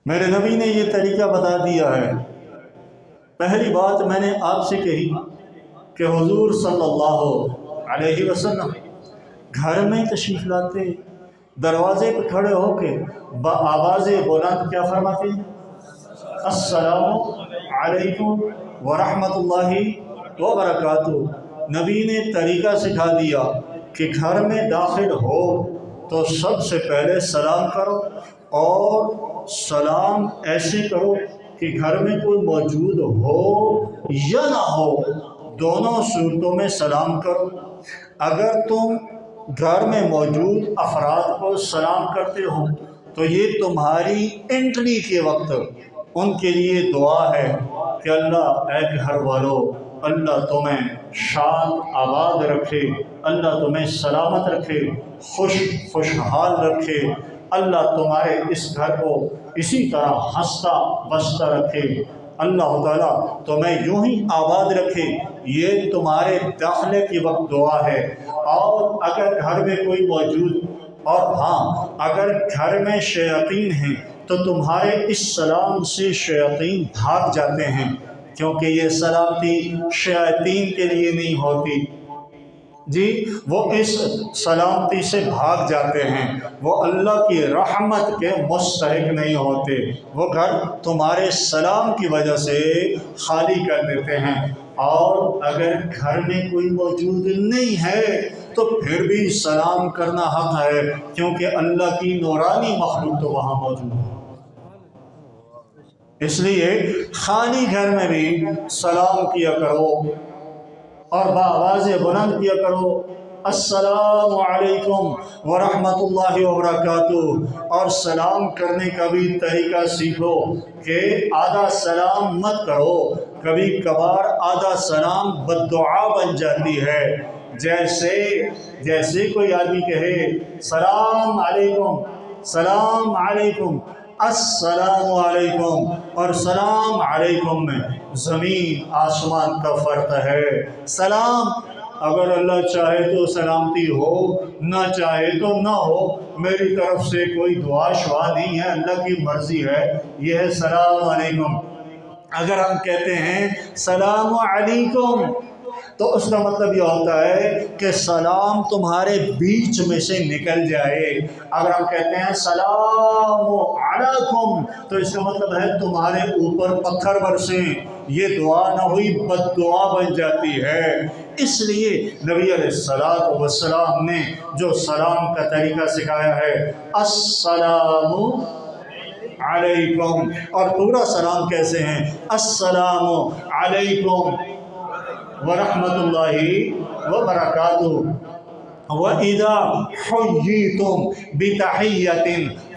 میرے نبی نے یہ طریقہ بتا دیا ہے۔ پہلی بات میں نے آپ سے کہی کہ حضور صلی اللہ علیہ وسلم گھر میں تشریف لاتے، دروازے پہ کھڑے ہو کے بآواز بلند کیا فرماتے ہیں؟ السلام علیکم ورحمۃ اللہ وبرکاتہ۔ نبی نے طریقہ سکھا دیا کہ گھر میں داخل ہو تو سب سے پہلے سلام کرو، اور سلام ایسے کرو کہ گھر میں کوئی موجود ہو یا نہ ہو، دونوں صورتوں میں سلام کرو۔ اگر تم گھر میں موجود افراد کو سلام کرتے ہو تو یہ تمہاری انٹری کے وقت ان کے لیے دعا ہے کہ اللہ اے گھر والو، اللہ تمہیں شاد آباد رکھے، اللہ تمہیں سلامت رکھے، خوشحال رکھے، اللہ تمہارے اس گھر کو اسی طرح ہنستا بستا رکھے، اللہ تعالیٰ تمہیں یوں ہی آباد رکھے۔ یہ تمہارے داخلے کی وقت دعا ہے۔ اور اگر گھر میں کوئی موجود، اور ہاں اگر گھر میں شیاطین ہیں تو تمہارے اس سلام سے شیاطین بھاگ جاتے ہیں، کیونکہ یہ سلامتی شیاطین کے لیے نہیں ہوتی جی، وہ اس سلامتی سے بھاگ جاتے ہیں، وہ اللہ کی رحمت کے مستحق نہیں ہوتے، وہ گھر تمہارے سلام کی وجہ سے خالی کر دیتے ہیں۔ اور اگر گھر میں کوئی موجود نہیں ہے تو پھر بھی سلام کرنا حق ہے، کیونکہ اللہ کی نورانی مخلوق تو وہاں موجود ہے۔ اس لیے خالی گھر میں بھی سلام کیا کرو اور بآواز بلند کیا کرو، السلام علیکم ورحمۃ اللہ وبرکاتہ۔ اور سلام کرنے کا بھی طریقہ سیکھو کہ آدھا سلام مت کرو، کبھی کبھار آدھا سلام بد دعا بن جاتی ہے۔ جیسے کوئی آدمی کہے سلام علیکم، سلام علیکم، السلام علیکم، اور سلام علیکم میں زمین آسمان کا فرق ہے۔ سلام اگر اللہ چاہے تو سلامتی ہو، نہ چاہے تو نہ ہو، میری طرف سے کوئی دعا شعا نہیں ہے، اللہ کی مرضی ہے، یہ ہے سلام علیکم۔ اگر ہم کہتے ہیں سلام علیکم تو اس کا مطلب یہ ہوتا ہے کہ سلام تمہارے بیچ میں سے نکل جائے۔ اگر ہم کہتے ہیں سلام علیکم تو اس کا مطلب ہے تمہارے اوپر پتھر برسیں، یہ دعا نہ ہوئی بد دعا بن جاتی ہے۔ اس لیے نبی علیہ السلام نے جو سلام کا طریقہ سکھایا ہے السلام علیکم، اور پورا سلام کیسے ہیں؟ السلام علیکم ورحمۃ اللہ وبرکاتہ۔ وَإِذَا حُيِّيتُم بِتَحِيَّةٍ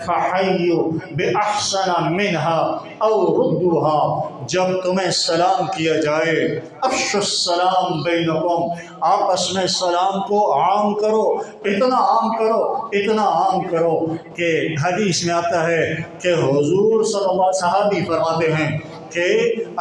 فَحَيُّوا بِأَحْسَنَ مِنْهَا أَوْ رُدُّوهَا۔ جب تمہیں سلام کیا جائے، افشوا السلام بینکم، آپس میں سلام کو عام کرو، اتنا عام کرو، اتنا عام کرو کہ حدیث میں آتا ہے کہ حضور صلی اللہ علیہ وسلم صحابی فرماتے ہیں کہ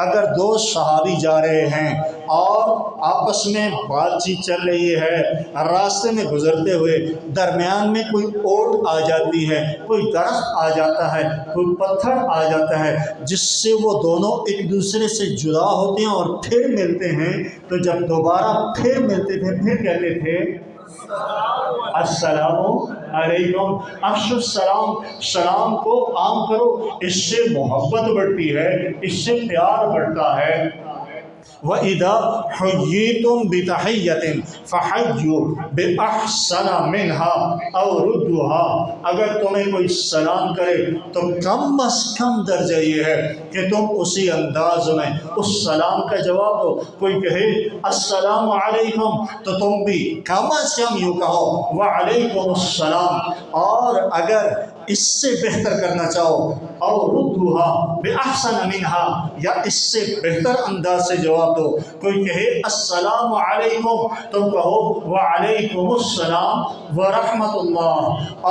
اگر دو صحابی جا رہے ہیں اور آپس میں بات چیت چل رہی ہے، راستے میں گزرتے ہوئے درمیان میں کوئی اوٹ آ جاتی ہے، کوئی درخت آ جاتا ہے، کوئی پتھر آ جاتا ہے، جس سے وہ دونوں ایک دوسرے سے جدا ہوتے ہیں اور پھر ملتے ہیں، تو جب دوبارہ پھر ملتے تھے پھر کہتے تھے السلام علیکم۔ افشوا السلام، سلام کو عام کرو، اس سے محبت بڑھتی ہے، اس سے پیار بڑھتا ہے۔ وَإِذَا حُيِّيتُم بِتَحِيَّةٍ فَحَيُّوا بِأَحْسَنَ مِنْهَا أَوْ رُدُّوهَا۔ اگر تمہیں کوئی سلام کرے تو کم از کم درجہ یہ ہے کہ تم اسی انداز میں اس سلام کا جواب دو۔ کوئی کہے السلام علیکم تو تم بھی کم از کم یوں کہو وعلیکم السلام، اور اگر اس سے بہتر کرنا چاہو اور ردوها بأحسن منها، یا اس سے بہتر انداز سے جواب دو۔ کوئی کہے السلام علیکم، تم کہو وعلیکم السلام ورحمۃ اللہ،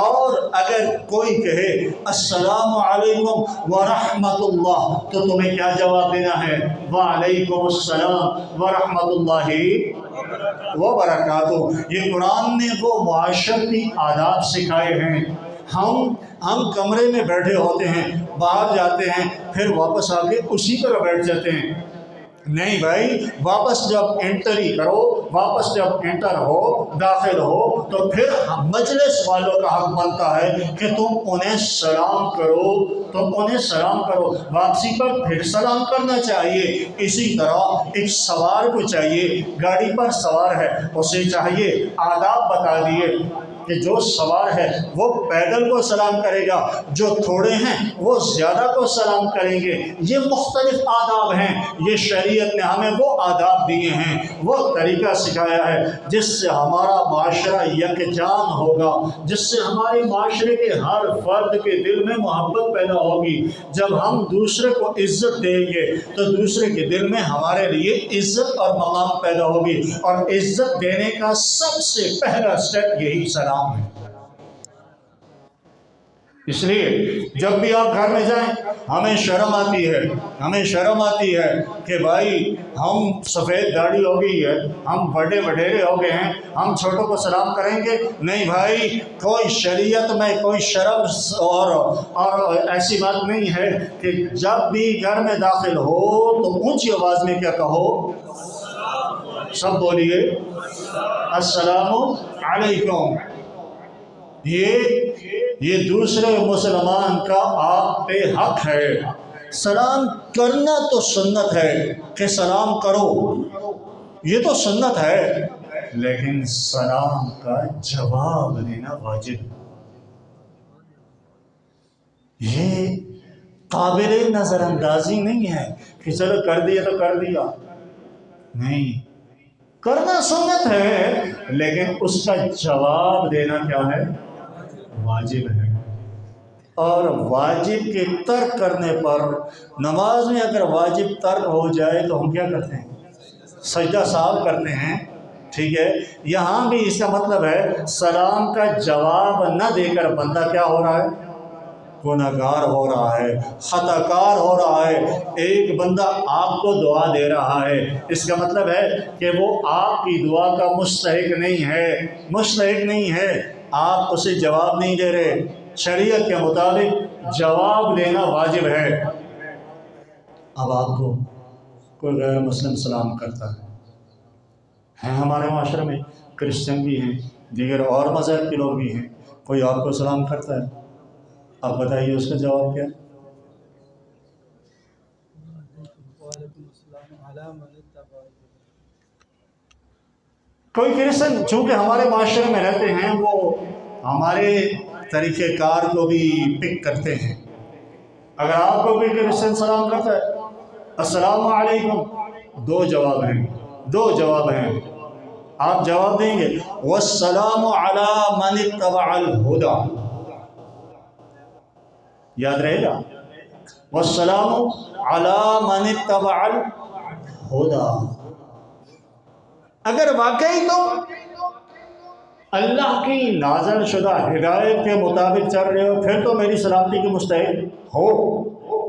اور اگر کوئی کہے السلام علیکم ورحمۃ اللہ تو تمہیں کیا جواب دینا ہے؟ وعلیکم السلام ورحمۃ اللہ وبرکاتہ۔ یہ قرآن نے وہ معاشرتی آداب سکھائے ہیں، ہم کمرے میں بیٹھے ہوتے ہیں، باہر جاتے ہیں، پھر واپس آ کے اسی طرح بیٹھ جاتے ہیں۔ نہیں بھائی، واپس جب انٹری کرو، واپس جب انٹر ہو، داخل ہو، تو پھر مجلس والوں کا حق بنتا ہے کہ تم انہیں سلام کرو، واپسی پر پھر سلام کرنا چاہیے۔ اسی طرح ایک سوار کو چاہیے، گاڑی پر سوار ہے، اسے چاہیے، آداب بتا دیے کہ جو سوار ہے وہ پیدل کو سلام کرے گا، جو تھوڑے ہیں وہ زیادہ کو سلام کریں گے۔ یہ مختلف آداب ہیں، یہ شریعت نے ہمیں وہ آداب دیے ہیں، وہ طریقہ سکھایا ہے جس سے ہمارا معاشرہ یکجان ہوگا، جس سے ہمارے معاشرے کے ہر فرد کے دل میں محبت پیدا ہوگی۔ جب ہم دوسرے کو عزت دیں گے تو دوسرے کے دل میں ہمارے لیے عزت اور مقام پیدا ہوگی، اور عزت دینے کا سب سے پہلا سٹیپ یہی سلام ہے۔ اس لیے جب بھی آپ گھر میں جائیں، ہمیں شرم آتی ہے کہ بھائی ہم سفید داڑھی ہو گئی ہے، ہم بڑے وڈیرے ہو گئے ہیں، ہم چھوٹوں کو سلام کریں گے؟ نہیں بھائی، کوئی شریعت میں کوئی شرم اور ایسی بات نہیں ہے کہ جب بھی گھر میں داخل ہو تو اونچی آواز میں کیا کہو؟ سب بولیے السلام علیکم۔ یہ دوسرے مسلمان کا آپ پہ حق ہے۔ سلام کرنا تو سنت ہے کہ سلام کرو، یہ تو سنت ہے، لیکن سلام کا جواب دینا واجب۔ یہ قابل نظر اندازی نہیں ہے کہ چلو کر دیا تو کر دیا، نہیں، کرنا سنت ہے، لیکن اس کا جواب دینا کیا ہے؟ واجب ہے۔ اور واجب کے ترک کرنے پر، نماز میں اگر واجب ترک ہو جائے تو ہم کیا کرتے ہیں؟ سجدہ سہو کرتے ہیں، ٹھیک ہے؟ یہاں بھی اس کا مطلب ہے سلام کا جواب نہ دے کر بندہ کیا ہو رہا ہے؟ گنہگار ہو رہا ہے، خطا کار ہو رہا ہے۔ ایک بندہ آپ کو دعا دے رہا ہے، اس کا مطلب ہے کہ وہ آپ کی دعا کا مستحق نہیں ہے، آپ اسے جواب نہیں دے رہے۔ شریعت کے مطابق جواب دینا واجب ہے۔ اب آپ کو کوئی غیر مسلم سلام کرتا ہے ہمارے معاشرے میں کرسچن بھی ہیں، دیگر اور مذہب کے لوگ بھی ہیں، کوئی آپ کو سلام کرتا ہے، آپ بتائیے اس کا جواب کیا؟ کوئی کرسچن چونکہ ہمارے معاشرے میں رہتے ہیں، وہ ہمارے طریقہ کار کو بھی پک کرتے ہیں۔ اگر آپ کو کوئی کرسچن سلام کرتا ہے السلام علیکم، دو جواب ہیں، آپ جواب دیں گے والسلام علی من اتبع الہدی، یاد رہے گا، والسلام علی من اتبع الہدی۔ اگر واقعی تم اللہ کی نازل شدہ ہدایت کے مطابق چل رہے ہو پھر تو میری سلامتی کے مستحق ہو،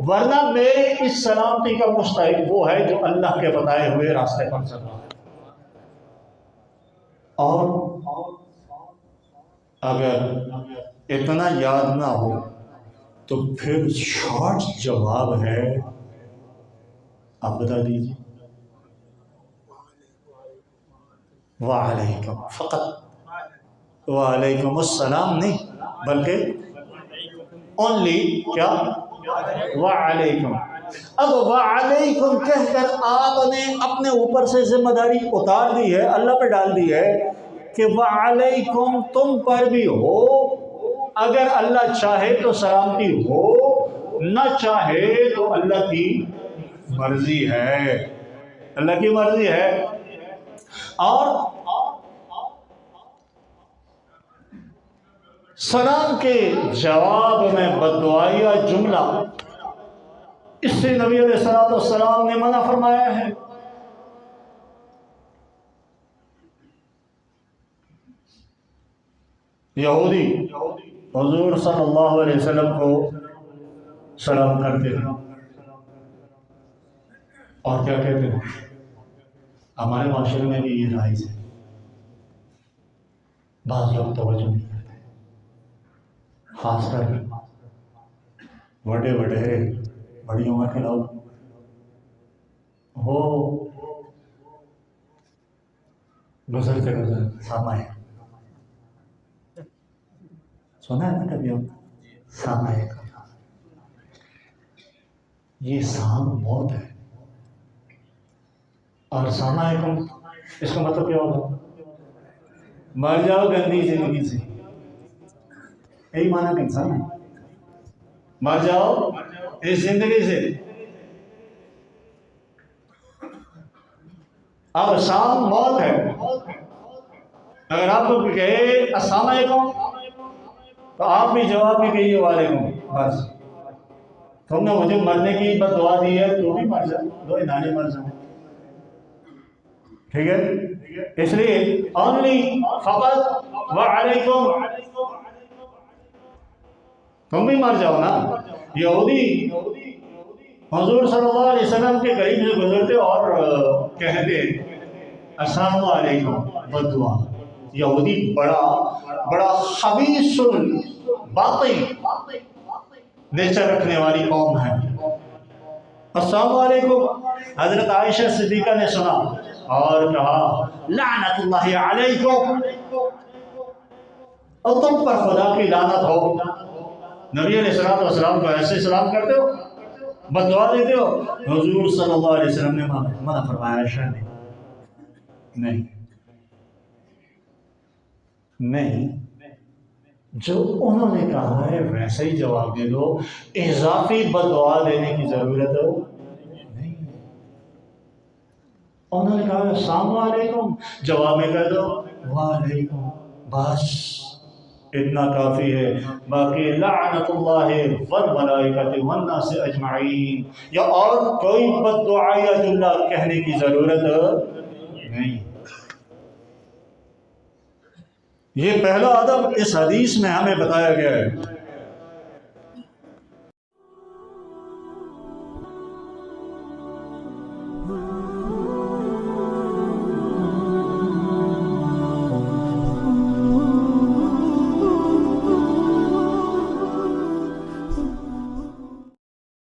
ورنہ میرے اس سلامتی کا مستحق وہ ہے جو اللہ کے بتائے ہوئے راستے پر چل رہا ہے۔ اور اگر اتنا یاد نہ ہو تو پھر شارٹ جواب ہے، آپ بتا دیجیے، وعلیکم، فقط وعلیکم السلام نہیں، بلکہ اونلی کیا؟ وعلیکم۔ اب وعلیکم کہہ کر آپ نے اپنے اوپر سے ذمہ داری اتار دی ہے، اللہ پہ ڈال دی ہے کہ وعلیکم تم پر بھی ہو، اگر اللہ چاہے تو سلامتی ہو، نہ چاہے تو اللہ کی مرضی ہے، اللہ کی مرضی ہے۔ اور سلام کے جواب میں بددعائیہ جملہ، اس سے نبی علیہ السلام نے منع فرمایا ہے۔ یہودی حضور صلی اللہ علیہ وسلم کو سلام کرتے ہیں اور کیا کہتے ہیں؟ ہمارے معاشرے میں بھی یہ رائج ہے، بعض لوگ توجہ نہیں کرتے، خاص کر بڑے بڑی عمر کے لوگ ہو گزرتے سامائے سنا ہے نا کبھی ہم سامائے کا یہ سام موت ہے اور سامائے کم اس کا مطلب کیا ہوگا مر جاؤ گندی زندگی سے یہی مانا کہ انسان ہے مر جاؤ اس زندگی سے اب شام موت ہے اگر آپ کو کہے السلام علیکم تو آپ بھی جواب میں کہیے وعلیکم بس تم نے مجھے مرنے کی بد دعا دی ہے تو بھی مر جاؤ دو نانے مر جاؤ ٹھیک ہے اس لیے اونلی فقط وعلیکم تم بھی مر جاؤ نا یہودی حضور صلی اللہ علیہ وسلم کے قریب سے گزرتے اور کہتے السلام علیکم بد دعا یہودی بڑا خبیث باطل نیچر رکھنے والی قوم ہے السلام علیکم حضرت عائشہ صدیقہ نے سنا اور کہا لعنت اللہ علیکم اور تم پر خدا کی لعنت ہو نبی علیہ السلام کو ایسے سلام کرتے ہو بد دعا دیتے ہو حضور صلی اللہ علیہ وسلم نے منع فرمایا عائشہ نے نہیں جو انہوں نے کہا ہے ویسے ہی جواب دے دو اضافی بد دعا دینے کی ضرورت نہیں انہوں نے کہا السلام علیکم جواب میں کہہ دو وعلیکم بس اتنا کافی ہے باقی لعنت اللہ والملائکۃ والناس اجمعین یا اور کوئی بد دعا یا جملہ کہنے کی ضرورت نہیں یہ پہلا ادب اس حدیث میں ہمیں بتایا گیا ہے